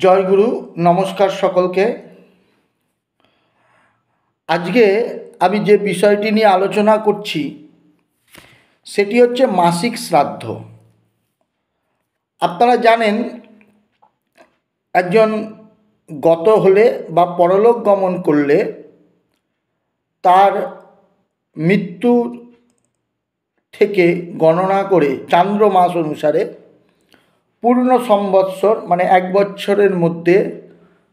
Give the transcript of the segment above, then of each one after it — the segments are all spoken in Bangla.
জয় গুরু, নমস্কার সকলকে। আজকে আমি যে বিষয়টি নিয়ে আলোচনা করছি সেটি হচ্ছে মাসিক শ্রাদ্ধ। আপনারা জানেন, একজন গত হলে বা পরলোক গমন করলে তার মৃত্যু থেকে গণনা করে চান্দ্র মাস অনুসারে পূর্ণ সম্বৎসর মানে এক বছরের মধ্যে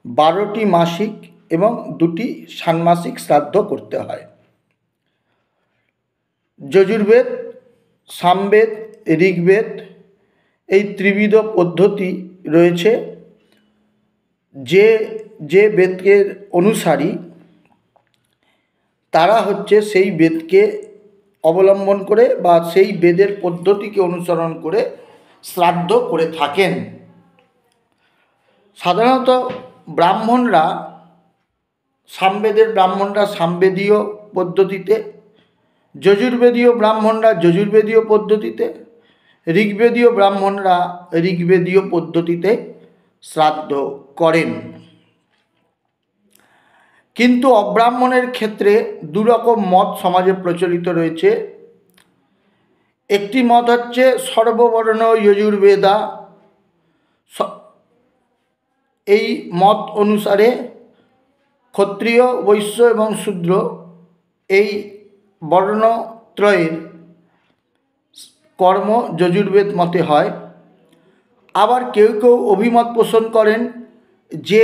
12টি মাসিক এবং 2টি ষান্মাসিক শ্রাদ্ধ করতে হয়। যজুর্বেদ, সামবেদ, ঋগ্বেদ এই ত্রিবিধ পদ্ধতি রয়েছে। যে বেদের অনুসারী তারা হচ্ছে সেই বেদকে অবলম্বন করে বা সেই বেদের পদ্ধতিকে অনুসরণ করে শ্রাদ্ধ করে থাকেন। সাধারণত ব্রাহ্মণরা, সামবেদের ব্রাহ্মণরা সামবেদীয় পদ্ধতিতে, যজুর্বেদীয় ব্রাহ্মণরা যজুর্বেদীয় পদ্ধতিতে, ঋগ্বেদীয় ব্রাহ্মণরা ঋগ্বেদীয় পদ্ধতিতে শ্রাদ্ধ করেন। কিন্তু অব্রাহ্মণের ক্ষেত্রে দুরকম মত সমাজে প্রচলিত রয়েছে। একটি মত হচ্ছে সর্ববর্ণ যজুর্বেদা। এই মত অনুসারে ক্ষত্রিয়, বৈশ্য এবং শূদ্র এই বর্ণত্রয়ের কর্ম যজুর্বেদ মতে হয়। আবার কেউ কেউ অভিমত পোষণ করেন যে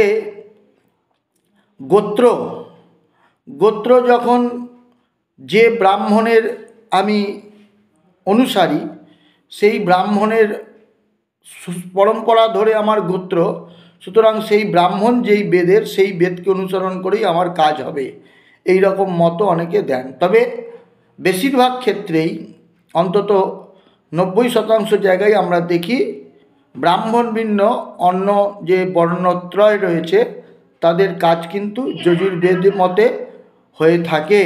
গোত্র যখন যে ব্রাহ্মণের আমি অনুসারী, সেই ব্রাহ্মণের পরম্পরা ধরে আমার গোত্র, সুতরাং সেই ব্রাহ্মণ যেই বেদের, সেই বেদকে অনুসরণ করেই আমার কাজ হবে, এই রকম মত অনেকে দেন। তবে বেশিরভাগ ক্ষেত্রেই, অন্তত 90% জায়গায় আমরা দেখি ব্রাহ্মণ ভিন্ন অন্য যে বর্ণত্রয় রয়েছে তাদের কাজ কিন্তু যজুর্বেদ মতে হয়ে থাকে।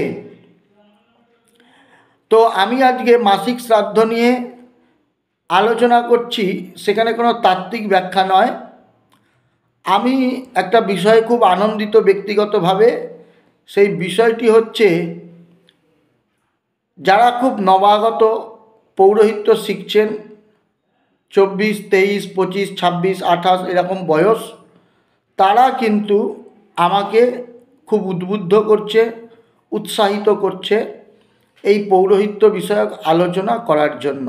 তো আমি আজকে মাসিক শ্রাদ্ধ নিয়ে আলোচনা করছি, সেখানে কোনো তাত্ত্বিক ব্যাখ্যা নয়। আমি একটা বিষয়ে খুব আনন্দিত ব্যক্তিগতভাবে। সেই বিষয়টি হচ্ছে, যারা খুব নবাগত পৌরোহিত্য শিখছেন, 24, 23, 25, 26, 28 এরকম বয়স, তারা কিন্তু আমাকে খুব উদ্বুদ্ধ করছে, উৎসাহিত করছে এই পৌরোহিত্য বিষয়ক আলোচনা করার জন্য।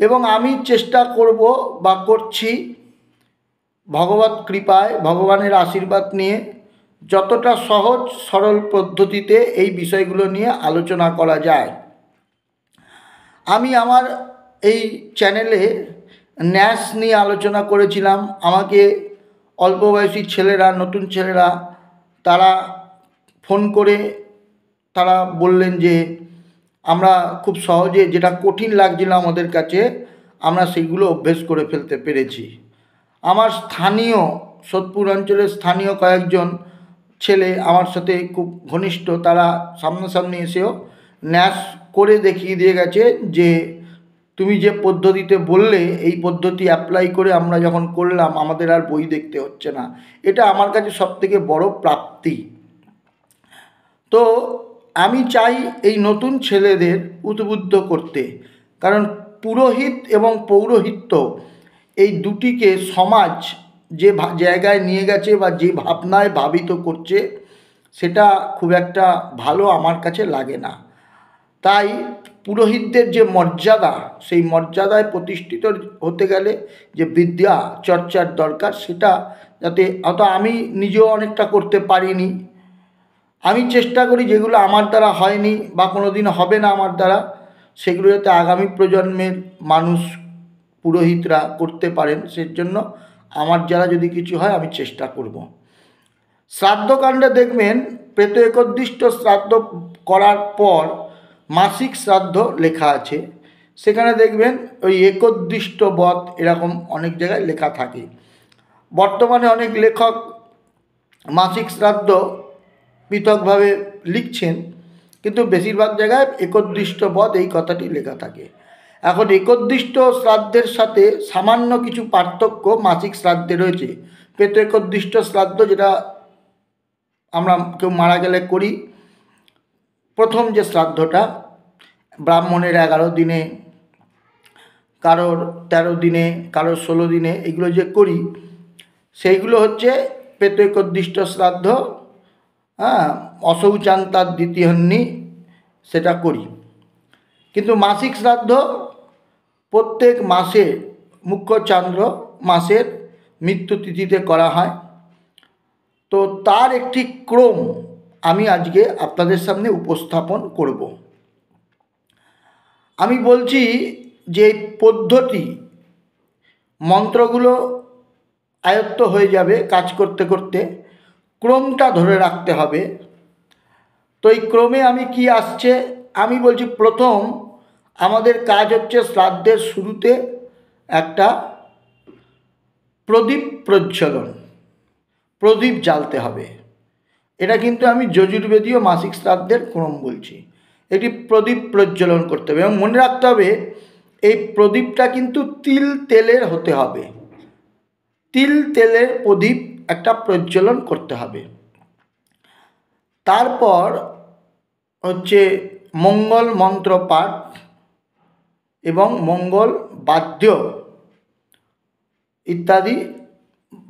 এবং আমি চেষ্টা করব বা করছি ভগবত কৃপায়, ভগবানের আশীর্বাদ নিয়ে যতটা সহজ সরল পদ্ধতিতে এই বিষয়গুলো নিয়ে আলোচনা করা যায়। আমি আমার এই চ্যানেলে ন্যাস নিয়ে আলোচনা করেছিলাম। আমাকে অল্প বয়সী ছেলেরা, নতুন ছেলেরা, তারা ফোন করে তারা বললেন যে আমরা খুব সহজে, যেটা কঠিন লাগছিল আমাদের কাছে, আমরা সেইগুলো অভ্যেস করে ফেলতে পেরেছি। আমার স্থানীয়, সোদপুর অঞ্চলের স্থানীয় কয়েকজন ছেলে আমার সাথে খুব ঘনিষ্ঠ, তারা সামনাসামনি এসেও ন্যাস করে দেখিয়ে দিয়ে গেছে যে তুমি যে পদ্ধতিতে বললে, এই পদ্ধতি অ্যাপ্লাই করে আমরা যখন করলাম আমাদের আর বই দেখতে হচ্ছে না। এটা আমার কাছে সবথেকে বড় প্রাপ্তি। তো আমি চাই এই নতুন ছেলেদের উদ্বুদ্ধ করতে, কারণ পুরোহিত এবং পৌরোহিত্য এই দুটিকে সমাজ যে জায়গায় নিয়ে গেছে বা যে ভাবনায় ভাবিত করছে, সেটা খুব একটা ভালো আমার কাছে লাগে না। তাই পুরোহিতদের যে মর্যাদা, সেই মর্যাদায় প্রতিষ্ঠিত হতে গেলে যে বিদ্যা চর্চার দরকার, সেটা যাতে, অত আমি নিজেও অনেকটা করতে পারিনি, আমি চেষ্টা করি যেগুলো আমার দ্বারা হয়নি বা কোনো দিন হবে না আমার দ্বারা, সেগুলো যাতে আগামী প্রজন্মের মানুষ, পুরোহিতরা করতে পারেন। সেজন্য আমার যারা যদি কিছু হয় আমি চেষ্টা করব। শ্রাদ্ধকাণ্ডে দেখবেন প্রেত একোদ্দিষ্ট শ্রাদ্ধ করার পর মাসিক শ্রাদ্ধ লেখা আছে। সেখানে দেখবেন ওই একোদ্দিষ্ট বধ এরকম অনেক জায়গায় লেখা থাকে। বর্তমানে অনেক লেখক মাসিক শ্রাদ্ধ পৃথকভাবে লিখছেন, কিন্তু বেশিরভাগ জায়গায় একোদ্দিষ্ট বধ এই কথাটি লেখা থাকে। এখন একোদ্দিষ্ট শ্রাদ্ধের সাথে সামান্য কিছু পার্থক্য মাসিক শ্রাদ্ধে রয়েছে। পেত একোদ্দিষ্ট শ্রাদ্ধ যেটা আমরা কেউ মারা গেলে করি, প্রথম যে শ্রাদ্ধটা ব্রাহ্মণের 11 দিনে, কারোর 13 দিনে, কারোর 16 দিনে, এগুলো যে করি সেইগুলো হচ্ছে পেত একোদ্দিষ্ট শ্রাদ্ধ। হ্যাঁ, অশৌচান্তার দ্বিতীয়ন্নি সেটা করি। কিন্তু মাসিক শ্রাদ্ধ প্রত্যেক মাসে মুখ্য চান্দ্র মাসের মৃত্যুতিথিতে করা হয়। তো তার একটি ক্রম আমি আজকে আপনাদের সামনে উপস্থাপন করব। আমি বলছি যে পদ্ধতি মন্ত্রগুলো আয়ত্ত হয়ে যাবে কাজ করতে করতে, ক্রমটা ধরে রাখতে হবে। তো এই ক্রমে আমি কি আসছে আমি বলছি, প্রথম আমাদের কাজ হচ্ছে শ্রাদ্ধের শুরুতে একটা প্রদীপ প্রজ্বলন, প্রদীপ জ্বালতে হবে। এটা কিন্তু আমি যজুর্বেদীয় মাসিক শ্রাদ্ধের ক্রম বলছি। এটি প্রদীপ প্রজ্বলন করতে হবে এবং মনে রাখতে হবে এই প্রদীপটা কিন্তু তিল তেলের হতে হবে। তিল তেলের প্রদীপ একটা প্রজ্বলন করতে হবে। তারপর হচ্ছে মঙ্গল মন্ত্র পাঠ এবং মঙ্গল বাদ্য ইত্যাদি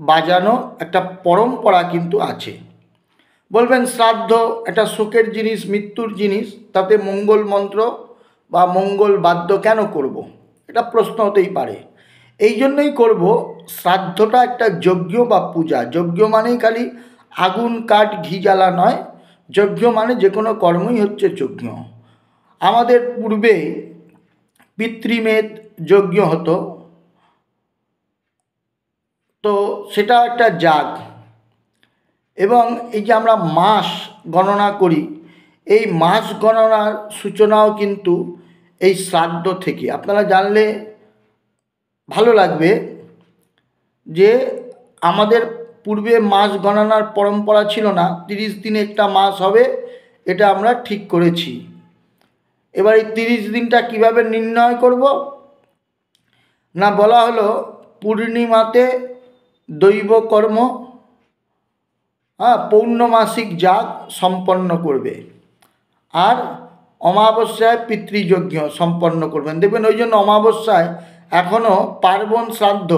বাজানো একটা পরম্পরা কিন্তু আছে। বলবেন শ্রাদ্ধ একটা শোকের জিনিস, মৃত্যুর জিনিস, তাতে মঙ্গল মন্ত্র বা মঙ্গল বাদ্য কেন করব? এটা প্রশ্ন হতেই পারে। এই জন্যই করব, শ্রাদ্ধটা একটা যজ্ঞ বা পূজা। যজ্ঞ মানেই খালি আগুন কাঠ ঘি জ্বালা নয়, যজ্ঞ মানে যে কোনো কর্মই হচ্ছে যজ্ঞ। আমাদের পূর্বে পিতৃমেদ যজ্ঞ হতো, তো সেটা একটা যাগ। এবং এই যে আমরা মাস গণনা করি, এই মাস গণনার সূচনাও কিন্তু এই শ্রাদ্ধ থেকে। আপনারা জানলে ভালো লাগবে যে আমাদের পূর্বে মাস গণনার পরম্পরা ছিল না। 30 দিনে একটা মাস হবে, এটা আমরা ঠিক করেছি। এবার এই 30 দিনটা কিভাবে নির্ণয় করব না, বলা হলো পূর্ণিমাতে দৈব কর্ম, পৌর্ণমাসিক যাগ সম্পন্ন করবে, আর অমাবস্যায় পিতৃযজ্ঞ সম্পন্ন করবেন। দেখবেন ওই জন্য অমাবস্যায় এখনও পার্বণ শ্রাদ্ধ,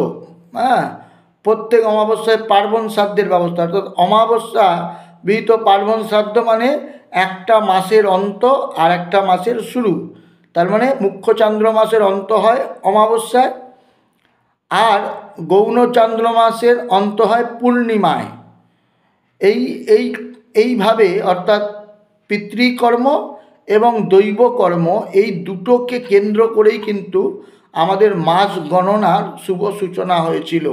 প্রত্যেক অমাবস্যায় পার্বণ শ্রাদ্ধের ব্যবস্থা। অর্থাৎ অমাবস্যা বিহিত পার্বণ শ্রাদ্ধ মানে একটা মাসের অন্ত আর একটা মাসের শুরু। তার মানে মুখ্য চান্দ্র মাসের অন্ত হয় অমাবস্যায়, আর গৌণ চান্দ্র মাসের অন্ত হয় পূর্ণিমায়। এইভাবে অর্থাৎ পিতৃকর্ম এবং দৈবকর্ম এই দুটোকে কেন্দ্র করেই কিন্তু আমাদের মাস গণনার শুভ সূচনা হয়েছিল।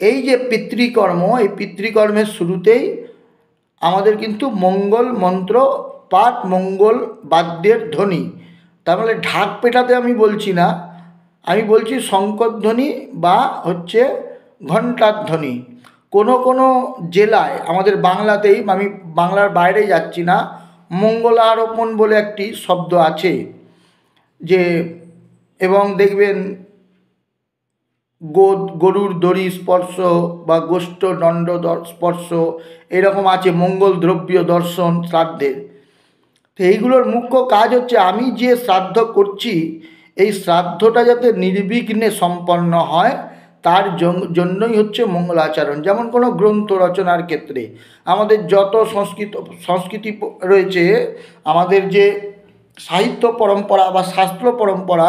এই যে পিতৃকর্ম, এই পিতৃকর্মের শুরুতেই আমাদের কিন্তু মঙ্গল মন্ত্র পাঠ, মঙ্গল বাদ্যের ধ্বনি। তার মানে ঢাক পেটাতে আমি বলছি না, আমি বলছি শঙ্করধ্বনি বা হচ্ছে ঘণ্টার ধ্বনি। কোনো কোনো জেলায়, আমাদের বাংলাতেই, আমি বাংলার বাইরে যাচ্ছি না, মঙ্গলারোপণ বলে একটি শব্দ আছে যে, এবং দেখবেন গরুর দড়ি স্পর্শ বা গোষ্ঠ দণ্ড স্পর্শ এরকম আছে, মঙ্গল দ্রব্য দর্শন শ্রাদ্ধের। তো এইগুলোর মুখ্য কাজ হচ্ছে আমি যে শ্রাদ্ধ করছি এই শ্রাদ্ধটা যাতে নির্বিঘ্নে সম্পন্ন হয় তার জন্যই হচ্ছে মঙ্গলাচরণ। যেমন কোনো গ্রন্থ রচনার ক্ষেত্রে আমাদের যত সংস্কৃতি রয়েছে, আমাদের যে সাহিত্য পরম্পরা বা শাস্ত্র পরম্পরা,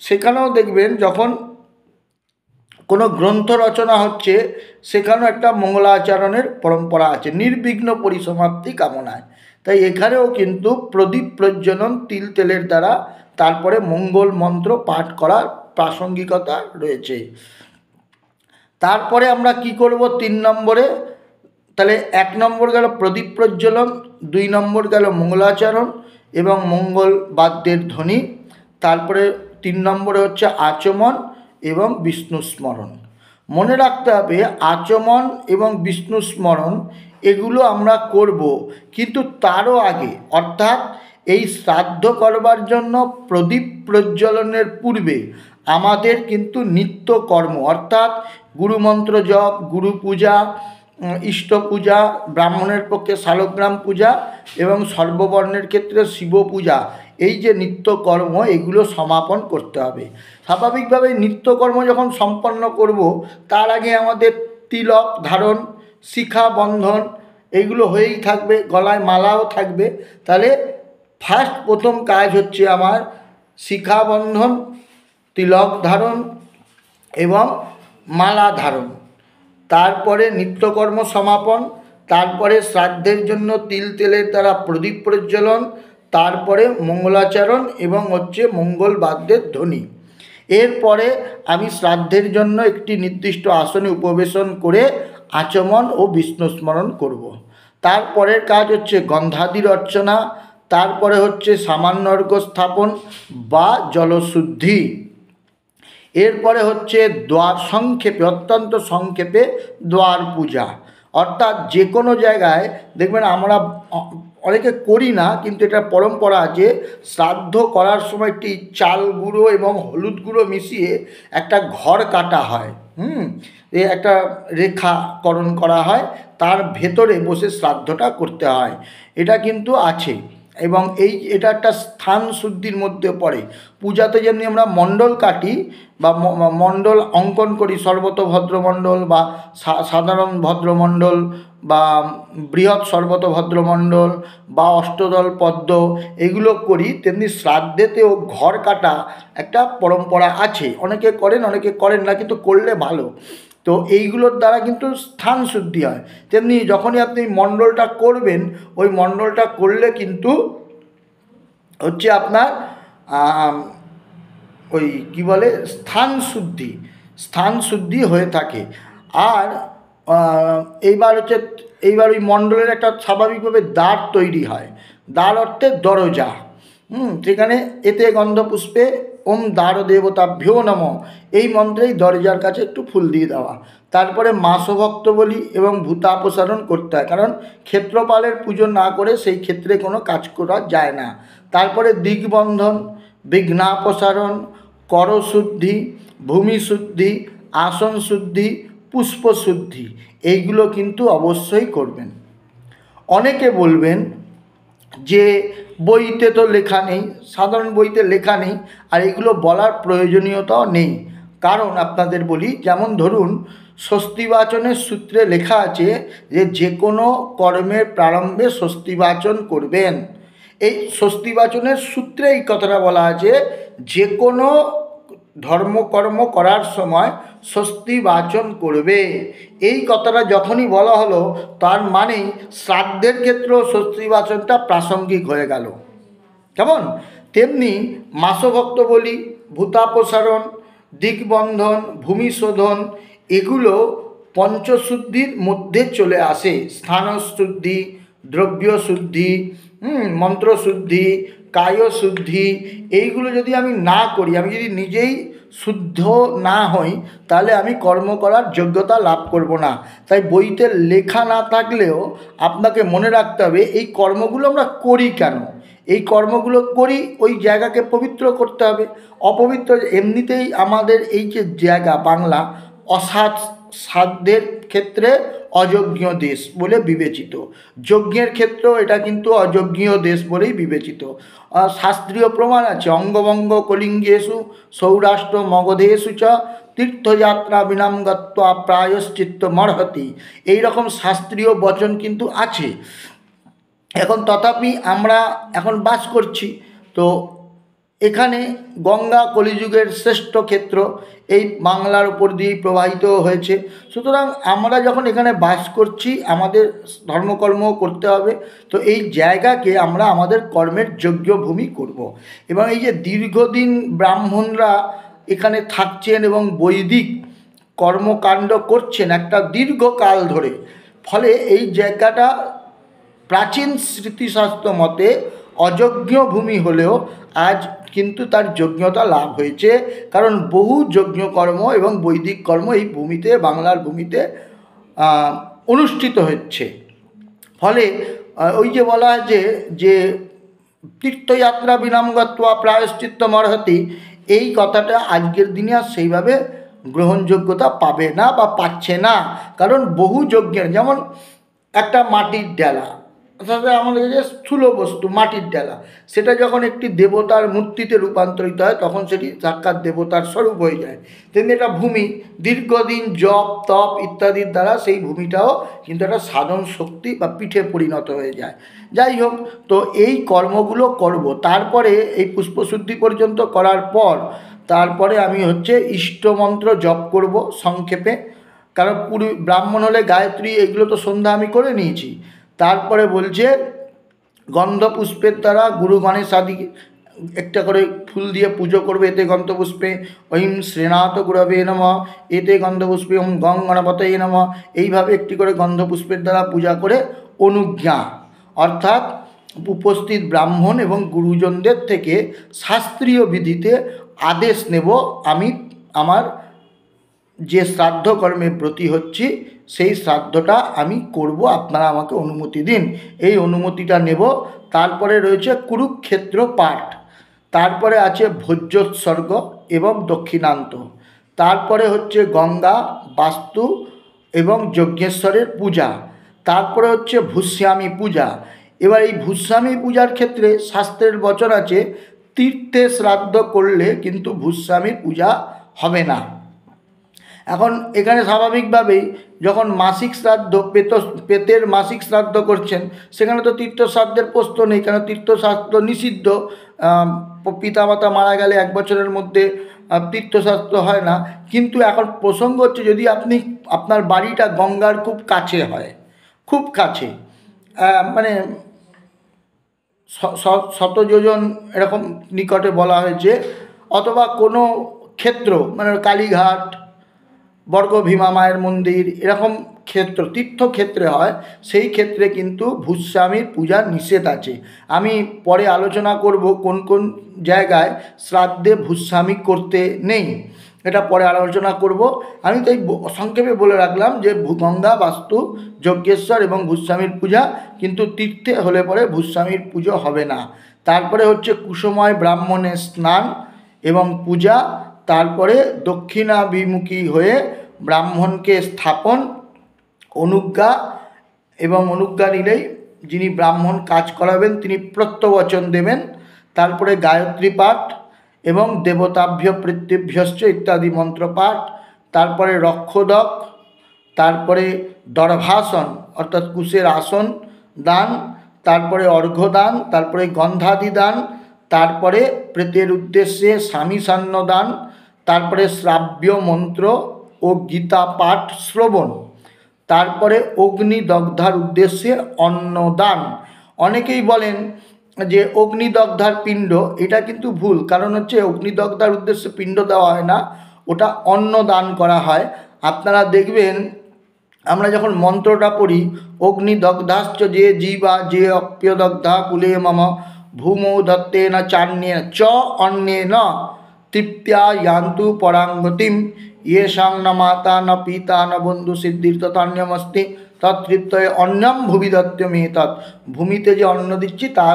সেখানেও দেখবেন যখন কোনো গ্রন্থ রচনা হচ্ছে সেখানেও একটা মঙ্গলাচরণের পরম্পরা আছে, নির্বিঘ্ন পরিসমাপ্তি কামনায়। তাই এখানেও কিন্তু প্রদীপ প্রজ্বলন তিল তেলের দ্বারা তারপরে মঙ্গল মন্ত্র পাঠ করার প্রাসঙ্গিকতা রয়েছে। তারপরে আমরা কি করব 3 নম্বরে, তাহলে 1 নম্বর গেল প্রদীপ প্রজ্বলন, 2 নম্বর গেল মঙ্গলাচরণ এবং মঙ্গল বাদ্যের ধ্বনি, তারপরে 3 নম্বরে হচ্ছে আচমন এবং বিষ্ণু স্মরণ। মনে রাখতে হবে আচমন এবং বিষ্ণু স্মরণ এগুলো আমরা করব, কিন্তু তারও আগে, অর্থাৎ এই শ্রাদ্ধ করবার জন্য প্রদীপ প্রজ্বলনের পূর্বে আমাদের কিন্তু নিত্যকর্ম অর্থাৎ গুরুমন্ত্র জপ, গুরু পূজা, ইষ্ট পূজা, ব্রাহ্মণের পক্ষে শালগ্রাম পূজা এবং সর্ববর্ণের ক্ষেত্রে শিব পূজা, এই যে নিত্যকর্ম এগুলো সমাপন করতে হবে। স্বাভাবিকভাবে নিত্যকর্ম যখন সম্পন্ন করব তার আগে আমাদের তিলক ধারণ, শিখা বন্ধন এইগুলো হয়েই থাকবে, গলায় মালাও থাকবে। তাহলে প্রথম কাজ হচ্ছে আমার শিখা বন্ধন, তিলক ধারণ এবং মালা ধারণ, তারপরে নিত্যকর্ম সমাপন, তারপরে শ্রাদ্ধের জন্য তিল তেলের দ্বারা প্রদীপ প্রজ্বলন, তারপরে মঙ্গলাচরণ এবং হচ্ছে মঙ্গল বাদ্যের ধ্বনি। এরপরে আমি শ্রাদ্ধের জন্য একটি নির্দিষ্ট আসনে উপবেশন করে আচমন ও বিষ্ণু স্মরণ করব। তারপরের কাজ হচ্ছে গন্ধাদির অর্চনা, তারপরে হচ্ছে সামান্য অর্ঘ্য স্থাপন বা জলশুদ্ধি। এরপরে হচ্ছে দ্বার সংক্ষেপে, অত্যন্ত সংক্ষেপে দ্বার পূজা। অর্থাৎ যে কোনো জায়গায় দেখবেন আমরা অনেকে করি না, কিন্তু এটা পরম্পরা আছে, শ্রাদ্ধ করার সময় একটি চাল গুঁড়ো এবং হলুদ গুঁড়ো মিশিয়ে একটা ঘর কাটা হয়, একটা রেখাকরণ করা হয়, তার ভেতরে বসে শ্রাদ্ধটা করতে হয়। এটা কিন্তু আছে এবং এটা একটা স্থান শুদ্ধির মধ্যে পড়ে। পূজাতে যেমনি আমরা মণ্ডল কাটি বা মণ্ডল অঙ্কন করি, সর্বতভদ্রমণ্ডল বা সাধারণ ভদ্রমণ্ডল বা বৃহৎ সর্বতভদ্রমণ্ডল বা অষ্টদল পদ্ম এগুলো করি, তেমনি শ্রাদ্ধেতেও ঘর কাটা একটা পরম্পরা আছে। অনেকে করেন, অনেকে করেন না, কিন্তু করলে ভালো। তো এইগুলোর দ্বারা কিন্তু স্থান শুদ্ধি হয়। তেমনি যখনই আপনি মণ্ডলটা করবেন, ওই মণ্ডলটা করলে কিন্তু হচ্ছে আপনার ওই কি বলে স্থান শুদ্ধি হয়ে থাকে। আর এইবার ওই মণ্ডলের একটা স্বাভাবিকভাবে দ্বার তৈরি হয়। দ্বার অর্থে দরজা। সেখানে এতে গন্ধপুষ্পে ওম দ্বার দেবতাভ্যো নমঃ এই মন্ত্রেই দরজার কাছে একটু ফুল দিয়ে দেওয়া। তারপরে মাসভক্ত বলি এবং ভূতাপসারণ করতে হয়, কারণ ক্ষেত্রপালের পুজো না করে সেই ক্ষেত্রে কোনো কাজ করা যায় না। তারপরে দিগবন্ধন, বিঘ্নাপসারণ, করশুদ্ধি, ভূমিশুদ্ধি, আসন শুদ্ধি, পুষ্পশুদ্ধি এইগুলো কিন্তু অবশ্যই করবেন। অনেকে বলবেন যে বইতে তো লেখা নেই, সাধারণ বইতে লেখা নেই, আর এগুলো বলার প্রয়োজনীয়তাও নেই। কারণ আপনাদের বলি, যেমন ধরুন স্বস্তিবাচনের সূত্রে লেখা আছে যে কোনো কর্মের প্রারম্ভে স্বস্তিবাচন করবেন। এই স্বস্তিবাচনের সূত্রে এই কথাটা বলা আছে, যে কোনো ধর্মকর্ম করার সময় স্বস্তি বাচন করবে। এই কথাটা যখনই বলা হলো, তার মানেই শ্রাদ্ধের ক্ষেত্রেও স্বস্তি বাচনটা প্রাসঙ্গিক হয়ে গেল। কেমন? তেমনি মাসভক্ত বলি, ভূতাপসারণ, দিগবন্ধন, ভূমিশোধন এগুলো পঞ্চশুদ্ধির মধ্যে চলে আসে। স্থানশুদ্ধি, দ্রব্যশুদ্ধি, মন্ত্রশুদ্ধি, কায়শুদ্ধি এইগুলো যদি আমি না করি, আমি যদি নিজেই শুদ্ধ না হই, তাহলে আমি কর্ম করার যোগ্যতা লাভ করব না। তাই বইতে লেখা না থাকলেও আপনাকে মনে রাখতে হবে এই কর্মগুলো আমরা করি কেন। এই কর্মগুলো করি ওই জায়গাকে পবিত্র করতে হবে। অপবিত্র এমনিতেই আমাদের এই যে জায়গা বাংলা সাধ্যের ক্ষেত্রে অযজ্ঞ দেশ বলে বিবেচিত, যজ্ঞের ক্ষেত্রেও এটা কিন্তু অযজ্ঞ দেশ বলেই বিবেচিত। শাস্ত্রীয় প্রমাণ আছে, অঙ্গভঙ্গ কলিঙ্গেষু সৌরাষ্ট্র মগধেষু চ তীর্থযাত্রা বিনাম গত্বা প্রায়শ্চিত্ত মর্হতি, এইরকম শাস্ত্রীয় বচন কিন্তু আছে। এখন তথাপি আমরা এখন বাস করছি, তো এখানে গঙ্গা কলিযুগের শ্রেষ্ঠ ক্ষেত্র এই বাংলার উপর দিয়েই প্রবাহিত হয়েছে। সুতরাং আমরা যখন এখানে বাস করছি, আমাদের ধর্মকর্ম করতে হবে। তো এই জায়গাকে আমরা আমাদের কর্মের যোগ্য ভূমি করব। এবং এই যে দীর্ঘদিন ব্রাহ্মণরা এখানে থাকছেন এবং বৈদিক কর্মকাণ্ড করছেন একটা দীর্ঘকাল ধরে, ফলে এই জায়গাটা প্রাচীন স্মৃতিশাস্ত্র মতে অযজ্ঞ ভূমি হলেও আজ কিন্তু তার যোগ্যতা লাভ হয়েছে, কারণ বহু যজ্ঞকর্ম এবং বৈদিক কর্ম এই ভূমিতে, বাংলার ভূমিতে অনুষ্ঠিত হচ্ছে। ফলে ওই যে বলা আছে যে তীর্থযাত্রা বিনাম গত্বা প্রায়শ্চিত্তমর্হতি, এই কথাটা আজকের দিনে আর সেইভাবে গ্রহণযোগ্যতা পাবে না বা পাচ্ছে না। কারণ বহু যজ্ঞের, যেমন একটা মাটির ডেলা, অর্থাৎ আমাদের যে স্থূল বস্তু মাটির ডেলা, সেটা যখন একটি দেবতার মূর্তিতে রূপান্তরিত হয় তখন সেটি সাক্ষাৎ দেবতার স্বরূপ হয়ে যায়। তেমনি একটা ভূমি দীর্ঘদিন জপ তপ ইত্যাদির দ্বারা সেই ভূমিটাও কিন্তু একটা সাধন শক্তি বা পীঠে পরিণত হয়ে যায়। যাই হোক, তো এই কর্মগুলো করব, তারপরে এই পুষ্পশুদ্ধি পর্যন্ত করার পর তারপরে আমি হচ্ছে ইষ্টমন্ত্র জপ করব সংক্ষেপে। কারণ পুরী ব্রাহ্মণ হলে গায়ত্রী এগুলো তো সন্ধ্যা আমি করে নিয়েছি। তারপরে বলছে গন্ধপুষ্পের দ্বারা গুরু গণেশ আদি একটা করে ফুল দিয়ে পুজো করবে। এতে গন্ধপুষ্পে ঐম শ্রীনাথ গুরবে নমঃ, এতে গন্ধপুষ্পে ওম গং গণপতয়ে নমঃ, এইভাবে একটি করে গন্ধপুষ্পের দ্বারা পূজা করে অনুজ্ঞা, অর্থাৎ উপস্থিত ব্রাহ্মণ এবং গুরুজনদের থেকে শাস্ত্রীয় বিধিতে আদেশ নেব আমি আমার যে শ্রাদ্ধ কর্মে ব্রতী হচ্ছি সেই শ্রাদ্ধটা আমি করব, আপনারা আমাকে অনুমতি দিন। এই অনুমতিটা নেব। তারপরে রয়েছে কুরুক্ষেত্র পাঠ, তারপরে আছে ভোজ্যোৎসর্গ এবং দক্ষিণান্ত, তারপরে হচ্ছে গঙ্গা বাস্তু এবং যজ্ঞেশ্বরের পূজা, তারপরে হচ্ছে ভূস্বামী পূজা। এবার এই ভূস্বামী পূজার ক্ষেত্রে শাস্ত্রের বচন আছে তীর্থে শ্রাদ্ধ করলে কিন্তু ভূস্বামীর পূজা হবে না। এখন এখানে স্বাভাবিকভাবেই যখন মাসিক শ্রাদ্ধ পেতের মাসিক শ্রাদ্ধ করছেন, সেখানে তো তীর্থ শ্রাদ্ধের প্রশ্ন নেই, কারণ তীর্থ শ্রাদ্ধ নিষিদ্ধ। পিতামাতা মারা গেলে 1 বছরের মধ্যে তীর্থশ্রাদ্ধ হয় না। কিন্তু এখন প্রসঙ্গ হচ্ছে যদি আপনি আপনার বাড়িটা গঙ্গার খুব কাছে হয়, খুব কাছে, মানে 100 যোজন এরকম নিকটে বলা হয়েছে, অথবা কোনো ক্ষেত্র মানে কালীঘাট বর্গভীমা মায়ের মন্দির এরকম ক্ষেত্র তীর্থক্ষেত্রে হয়, সেই ক্ষেত্রে কিন্তু ভূস্বামীর পূজার নিষেধ আছে। আমি পরে আলোচনা করব কোন কোন জায়গায় শ্রাদ্ধে ভূস্বামী করতে নেই, এটা পরে আলোচনা করব। আমি তাই সংক্ষেপে বলে রাখলাম যে গঙ্গা বাস্তু যজ্ঞেশ্বর এবং ভূস্বামীর পূজা, কিন্তু তীর্থে হলে পরে ভূস্বামীর পুজো হবে না। তারপরে হচ্ছে কুসুময় ব্রাহ্মণের স্নান এবং পূজা, তারপরে দক্ষিণাভিমুখী হয়ে ব্রাহ্মণকে স্থাপন, অনুজ্ঞা, এবং অনুজ্ঞা নিলেই যিনি ব্রাহ্মণ কাজ করাবেন তিনি প্রত্যবচন দেবেন। তারপরে গায়ত্রী পাঠ এবং দেবতাভ্য প্রত্যেভ্যশ্চ ইত্যাদি মন্ত্রপাঠ, তারপরে রক্ষোদক, তারপরে দর্ভাসন অর্থাৎ কুশের আসন দান, তারপরে অর্ঘ্যদান, তারপরে গন্ধাদি দান, তারপরে প্রেতের উদ্দেশ্যে স্বামীসান্ন দান, তারপরে শ্রাব্য মন্ত্র ও গীতা পাঠ শ্রবণ, তারপরে অগ্নিদগ্ধার উদ্দেশ্যে অন্নদান। অনেকেই বলেন যে অগ্নিদগ্ধার পিণ্ড, এটা কিন্তু ভুল। কারণ হচ্ছে অগ্নিদগ্ধার উদ্দেশ্যে পিণ্ড দেওয়া হয় না, ওটা অন্নদান করা হয়। আপনারা দেখবেন আমরা যখন মন্ত্রটা পড়ি অগ্নিদগ্ধাশ্চ যে জীবা যে অপ্যদগ্ধা কুলে মম ভূমৌ দত্তেন চান্যেন চ অন্যেন তৃপ্ত্যা ইয়ান্তু পরাঙ্গতিম येषां न माता न पिता न बंधु सिद्धिर्तन्यमस्ति तत्तृप्तये अन्नम भूमि दत्तमे तत्, ভূমিতে যে অন্ন দিচ্ছি তা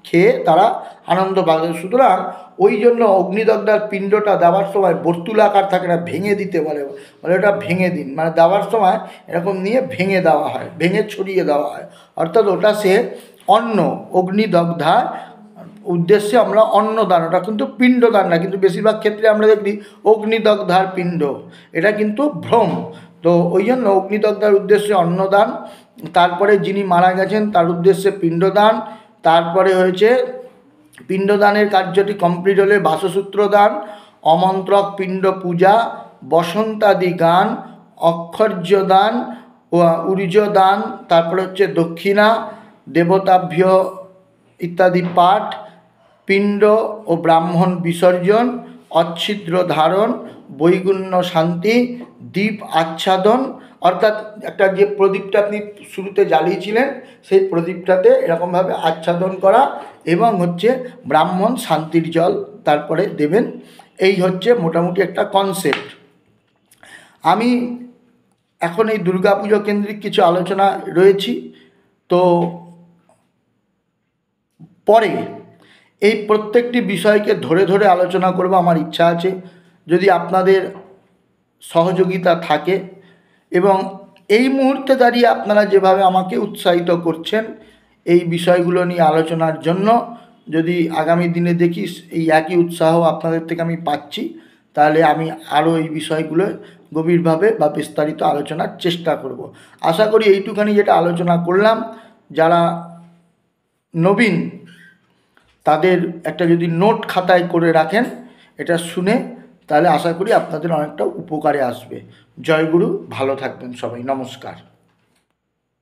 খেয়ে তারা আনন্দ পাবে। সুতরাং ওই জন্য অগ্নিদগ্ধার পিণ্ডটা দেওয়ার সময় বর্তুলাকার থাকে না, ভেঙে দিতে বলে, ওটা ভেঙে দিন, মানে দেওয়ার সময় এরকম নিয়ে ভেঙে দেওয়া হয়, ভেঙে ছড়িয়ে দেওয়া হয়, অর্থাৎ ওটা সে অন্ন অগ্নিদগ্ধার উদ্দেশ্যে আমরা অন্নদান, ওটা কিন্তু পিণ্ডদান না। কিন্তু বেশিরভাগ ক্ষেত্রে আমরা দেখি অগ্নিদগ্ধার পিণ্ড, এটা কিন্তু ভ্রম। তো ওই জন্য অগ্নিদগ্ধার উদ্দেশ্যে অন্নদান, তারপরে যিনি মারা গেছেন তার উদ্দেশ্যে পিণ্ডদান, তারপরে হয়েছে পিণ্ডদানের কার্যটি কমপ্লিট হলে বাসসূত্র দান, অমন্ত্রক পিণ্ড পূজা, বসন্তাদি গান, অক্ষর্য দান, উর্জ দান, তারপরে হচ্ছে দক্ষিণা, দেবতাভ্য ইত্যাদি পাঠ, পিণ্ড ও ব্রাহ্মণ বিসর্জন, অচ্ছিদ্র ধারণ, বৈগুণ্য শান্তি, দীপ আচ্ছাদন, অর্থাৎ একটা যে প্রদীপটা আপনি শুরুতে জ্বালিয়েছিলেন সেই প্রদীপটাতে এরকমভাবে আচ্ছাদন করা, এবং হচ্ছে ব্রাহ্মণ শান্তির জল তারপরে দেবেন। এই হচ্ছে মোটামুটি একটা কনসেপ্ট। আমি এখন এই দুর্গাপুজো কেন্দ্রিক কিছু আলোচনা রয়েছি, তো পরে এই প্রত্যেকটি বিষয়কে ধরে ধরে আলোচনা করব, আমার ইচ্ছা আছে। যদি আপনাদের সহযোগিতা থাকে এবং এই মুহূর্তে দাঁড়িয়ে আপনারা যেভাবে আমাকে উৎসাহিত করছেন এই বিষয়গুলো নিয়ে আলোচনার জন্য, যদি আগামী দিনে দেখি এই একই উৎসাহ আপনাদের থেকে আমি পাচ্ছি, তাহলে আমি আরও এই বিষয়গুলো গভীরভাবে বা বিস্তারিত আলোচনার চেষ্টা করব। আশা করি এইটুখানি যেটা আলোচনা করলাম, যারা নবীন তাদের একটা যদি নোট খাতায় করে রাখেন এটা শুনে, তাহলে আশা করি আপনাদের অনেকটা উপকারে আসবে। জয়গুরু, ভালো থাকবেন সবাই, নমস্কার।